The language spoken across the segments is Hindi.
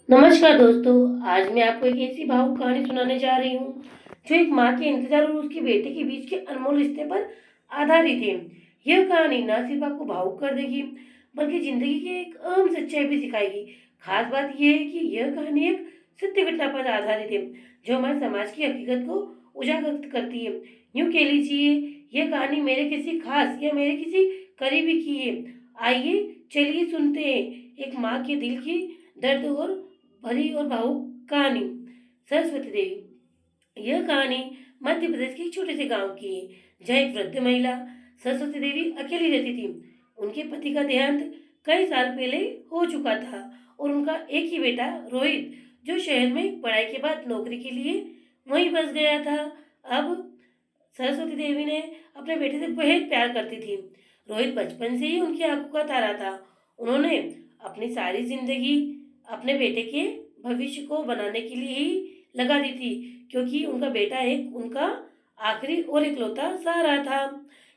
नमस्कार दोस्तों, आज मैं आपको एक ऐसी भावुक कहानी सुनाने जा रही हूँ जो एक माँ के इंतजार और उसके बेटे के बीच के अनमोल रिश्ते पर आधारित है। यह कहानी न सिर्फ आपको भावुक कर देगी बल्कि जिंदगी की एक अहम सच्चाई भी सिखाएगी। खास बात यह है कि यह कहानी एक सत्य घटना पर आधारित है जो हमारे समाज की हकीकत को उजागर करती है। यूँ कह लीजिए, यह कहानी मेरे किसी खास या मेरे किसी करीबी की है। आइए चलिए सुनते हैं एक माँ के दिल की दर्द और भरी और भावुक कहानी। सरस्वती देवी। यह कहानी मध्य प्रदेश के एक छोटे से गांव की है जहाँ एक वृद्ध महिला सरस्वती देवी अकेली रहती थी। उनके पति का देहांत कई साल पहले हो चुका था और उनका एक ही बेटा रोहित, जो शहर में पढ़ाई के बाद नौकरी के लिए वहीं बस गया था। अब सरस्वती देवी ने अपने बेटे से बेहद प्यार करती थी। रोहित बचपन से ही उनकी आंखों का तारा था। उन्होंने अपनी सारी जिंदगी अपने बेटे के भविष्य को बनाने के लिए ही लगा दी थी, क्योंकि उनका बेटा एक उनका आखिरी और इकलौता सहारा था।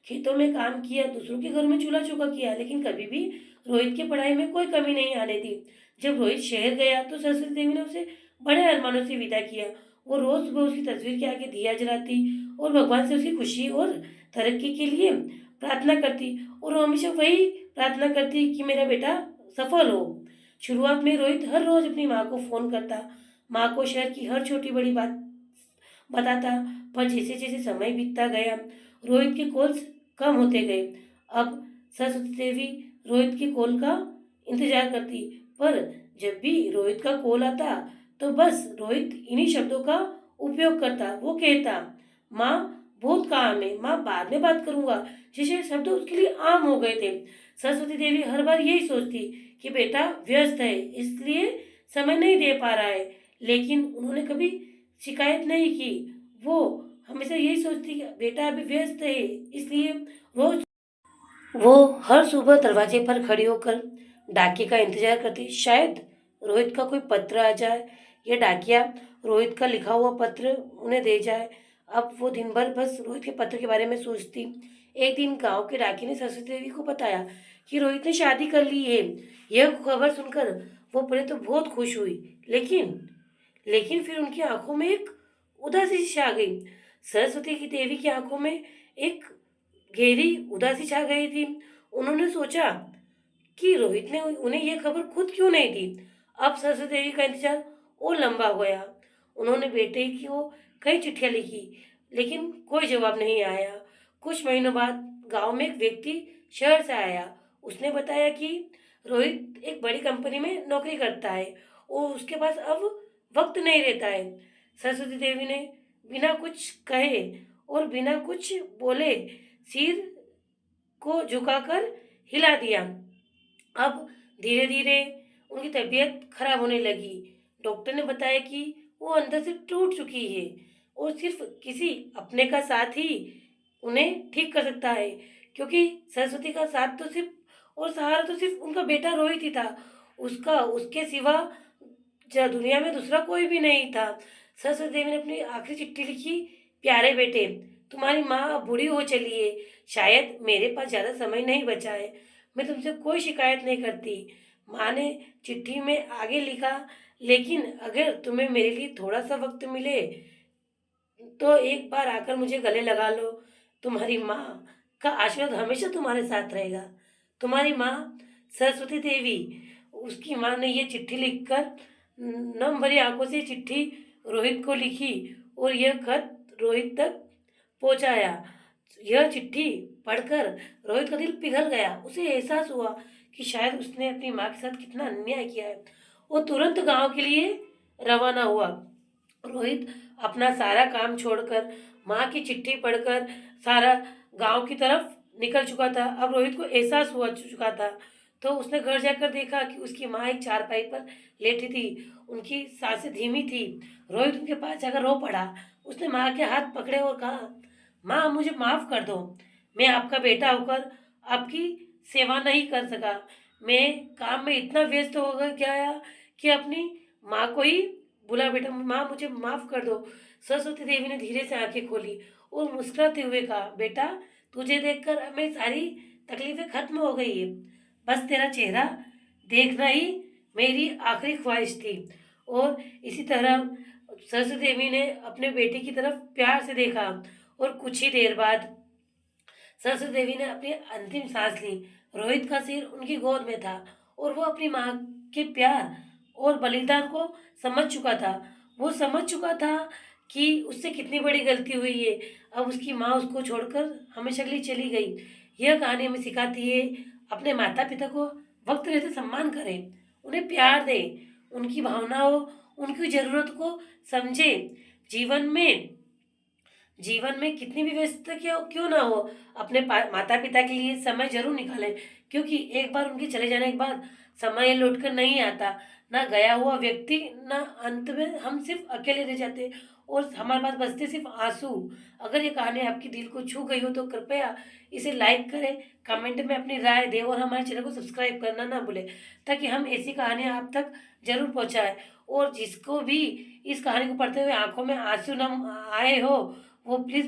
खेतों में काम किया, दूसरों के घर में चूल्हा चौका किया, लेकिन कभी भी रोहित की पढ़ाई में कोई कमी नहीं आने दी। जब रोहित शहर गया तो सरस्वती देवी ने उसे बड़े अरमानों से विदा किया। वो रोज सुबह उसकी तस्वीर के आगे दिया जलाती और भगवान से उसकी खुशी और तरक्की के लिए प्रार्थना करती, और वो हमेशा वही प्रार्थना करती कि मेरा बेटा सफल हो। शुरुआत में रोहित हर रोज अपनी माँ को फोन करता, माँ को शहर की हर छोटी बड़ी बात बताता। पर जैसे जैसे समय बीतता गया, रोहित के कॉल्स कम होते गए। अब सरस्वती देवी रोहित के कॉल का इंतजार करती, पर जब भी रोहित का कॉल आता तो बस रोहित इन्हीं शब्दों का उपयोग करता। वो कहता, माँ बहुत काम है, माँ बाद में बात करूंगा। जैसे शब्द उसके लिए आम हो गए थे। सरस्वती देवी हर बार यही सोचती कि बेटा व्यस्त है इसलिए समय नहीं दे पा रहा है, लेकिन उन्होंने कभी शिकायत नहीं की। वो हमेशा यही सोचती कि बेटा अभी व्यस्त है, इसलिए रोज वो हर सुबह दरवाजे पर खड़ी होकर डाकिए का इंतजार करती। शायद रोहित का कोई पत्र आ जाए या डाकिया रोहित का लिखा हुआ पत्र उन्हें दे जाए। अब वो दिन भर बस रोहित के पत्र के बारे में सोचती। एक दिन गांव के डाकिए ने सरस्वती देवी को बताया कि रोहित ने शादी कर ली है। यह खबर सुनकर वो पहले तो बहुत खुश हुई, लेकिन लेकिन फिर उनकी आंखों में एक उदासी सी छा गई। सरस्वती की देवी की आंखों में एक गहरी उदासी छा गई थी। उन्होंने सोचा कि रोहित ने उन्हें यह खबर खुद क्यों नहीं दी। अब सरस्वती देवी का इंतजार और लंबा हो गया। उन्होंने बेटे की को कई चिट्ठियां लिखी, लेकिन कोई जवाब नहीं आया। कुछ महीनों बाद गांव में एक व्यक्ति शहर से आया। उसने बताया कि रोहित एक बड़ी कंपनी में नौकरी करता है और उसके पास अब वक्त नहीं रहता है। सरस्वती देवी ने बिना कुछ कहे और बिना कुछ बोले सिर को झुकाकर हिला दिया। अब धीरे धीरे उनकी तबीयत खराब होने लगी। डॉक्टर ने बताया कि वो अंदर से टूट चुकी है और सिर्फ किसी अपने का साथ ही उन्हें ठीक कर सकता है, क्योंकि सरस्वती का साथ तो सिर्फ और सहारा तो सिर्फ उनका बेटा रोहित ही था। उसका उसके सिवा दुनिया में दूसरा कोई भी नहीं था। सरस्वती देवी ने अपनी आखिरी चिट्ठी लिखी, प्यारे बेटे, तुम्हारी माँ अब बूढ़ी हो चली है, शायद मेरे पास ज्यादा समय नहीं बचा है। मैं तुमसे कोई शिकायत नहीं करती। माँ ने चिट्ठी में आगे लिखा, लेकिन अगर तुम्हें मेरे लिए थोड़ा सा वक्त मिले तो एक बार आकर मुझे गले लगा लो। तुम्हारी माँ का आशीर्वाद हमेशा तुम्हारे साथ रहेगा। तुम्हारी माँ सरस्वती देवी। उसकी माँ ने ये चिट्ठी लिखकर नम भरी आंखों से चिट्ठी रोहित को लिखी और यह खत रोहित तक पहुंचाया। यह चिट्ठी पढ़कर रोहित का दिल पिघल गया। उसे एहसास हुआ कि शायद उसने अपनी माँ के साथ कितना अन्याय किया है। वो तुरंत गांव के लिए रवाना हुआ। रोहित अपना सारा काम छोड़कर माँ की चिट्ठी पढ़कर सारा गांव की तरफ निकल चुका था। अब रोहित को एहसास हुआ चुका था, तो उसने घर जाकर देखा कि उसकी माँ एक चारपाई पर लेटी थी। उनकी सांसें धीमी थी। रोहित उनके पास जाकर रो पड़ा। उसने माँ के हाथ पकड़े और कहा, माँ मुझे माफ कर दो। मैं आपका बेटा होकर आपकी सेवा नहीं कर सका। मैं काम में इतना व्यस्त हो गया कि अपनी माँ को ही बोला। बेटा माँ मुझे माफ कर दो। सरस्वती देवी ने धीरे से आंखें खोली और मुस्कुराते हुए कहा, बेटा तुझे देखकर अब मेरी सारी तकलीफें खत्म हो गई है। बस तेरा चेहरा देखना ही मेरी आखिरी ख्वाहिश थी। और इसी तरह सरस्वती देवी ने अपने बेटे की तरफ प्यार से देखा और कुछ ही देर बाद सरस्वती देवी ने अपनी अंतिम सांस ली। रोहित का सिर उनकी गोद में था और वो अपनी माँ के प्यार और बलिदान को समझ चुका था। वो समझ चुका था कि उससे कितनी बड़ी गलती हुई है। अब उसकी माँ उसको छोड़कर हमेशा के लिए चली गई। यह कहानी हमें सिखाती है, अपने माता पिता को वक्त रहते सम्मान करें, उन्हें प्यार दें, उनकी भावनाओं, उनकी ज़रूरत को समझें। जीवन में जीवन में कितनी भी व्यस्तता क्यों क्यों ना हो, अपने माता पिता के लिए समय जरूर निकालें, क्योंकि एक बार उनके चले जाने के बाद समय लौट कर नहीं आता। ना गया हुआ व्यक्ति, ना अंत में हम सिर्फ अकेले रह जाते हैं और हमारे पास बचते सिर्फ आंसू। अगर ये कहानी आपकी दिल को छू गई हो तो कृपया इसे लाइक करें, कमेंट में अपनी राय दें और हमारे चैनल को सब्सक्राइब करना ना भूलें, ताकि हम ऐसी कहानियाँ आप तक जरूर पहुँचाएं। और जिसको भी इस कहानी को पढ़ते हुए आंखों में आंसू न आए हो, वो प्लीज़